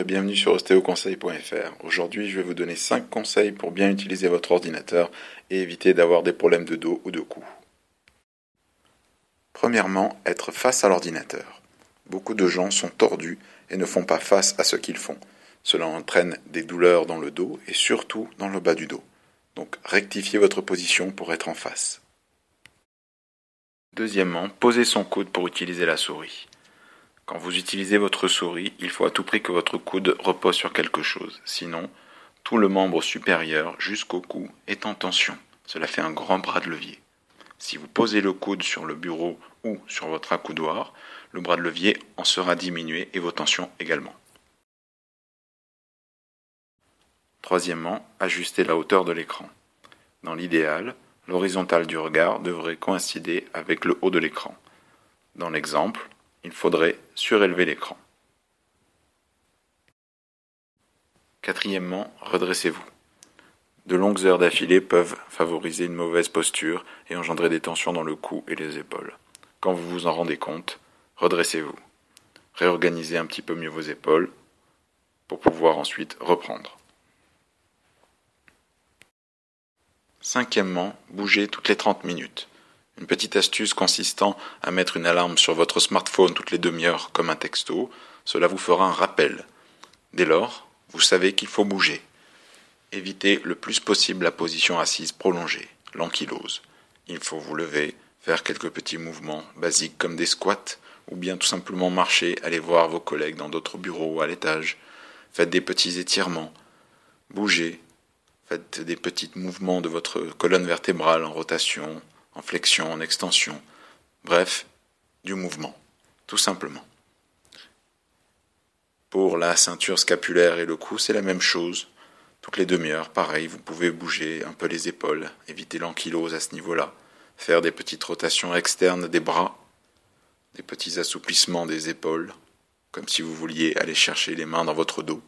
bienvenue sur ostéoconseil.fr. Aujourd'hui, je vais vous donner 5 conseils pour bien utiliser votre ordinateur et éviter d'avoir des problèmes de dos ou de cou. Premièrement, être face à l'ordinateur. Beaucoup de gens sont tordus et ne font pas face à ce qu'ils font. Cela entraîne des douleurs dans le dos et surtout dans le bas du dos. Donc rectifiez votre position pour être en face. Deuxièmement, posez son coude pour utiliser la souris. Quand vous utilisez votre souris, il faut à tout prix que votre coude repose sur quelque chose. Sinon, tout le membre supérieur jusqu'au cou est en tension. Cela fait un grand bras de levier. Si vous posez le coude sur le bureau ou sur votre accoudoir, le bras de levier en sera diminué et vos tensions également. Troisièmement, ajustez la hauteur de l'écran. Dans l'idéal, l'horizontale du regard devrait coïncider avec le haut de l'écran. Dans l'exemple, il faudrait surélever l'écran. Quatrièmement, redressez-vous. De longues heures d'affilée peuvent favoriser une mauvaise posture et engendrer des tensions dans le cou et les épaules. Quand vous vous en rendez compte, redressez-vous. Réorganisez un petit peu mieux vos épaules pour pouvoir ensuite reprendre. Cinquièmement, bougez toutes les 30 minutes. Une petite astuce consistant à mettre une alarme sur votre smartphone toutes les demi-heures comme un texto, cela vous fera un rappel. Dès lors, vous savez qu'il faut bouger. Évitez le plus possible la position assise prolongée, l'ankylose. Il faut vous lever, faire quelques petits mouvements basiques comme des squats, ou bien tout simplement marcher, aller voir vos collègues dans d'autres bureaux ou à l'étage. Faites des petits étirements, bougez, faites des petits mouvements de votre colonne vertébrale en rotation, en flexion, en extension, bref, du mouvement, tout simplement. Pour la ceinture scapulaire et le cou, c'est la même chose. Toutes les demi-heures, pareil, vous pouvez bouger un peu les épaules, éviter l'ankylose à ce niveau-là, faire des petites rotations externes des bras, des petits assouplissements des épaules, comme si vous vouliez aller chercher les mains dans votre dos,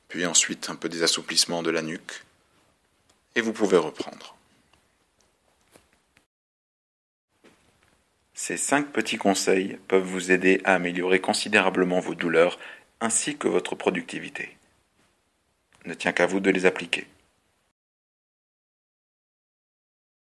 puis ensuite un peu des assouplissements de la nuque, et vous pouvez reprendre. Ces 5 petits conseils peuvent vous aider à améliorer considérablement vos douleurs ainsi que votre productivité. Ne tient qu'à vous de les appliquer.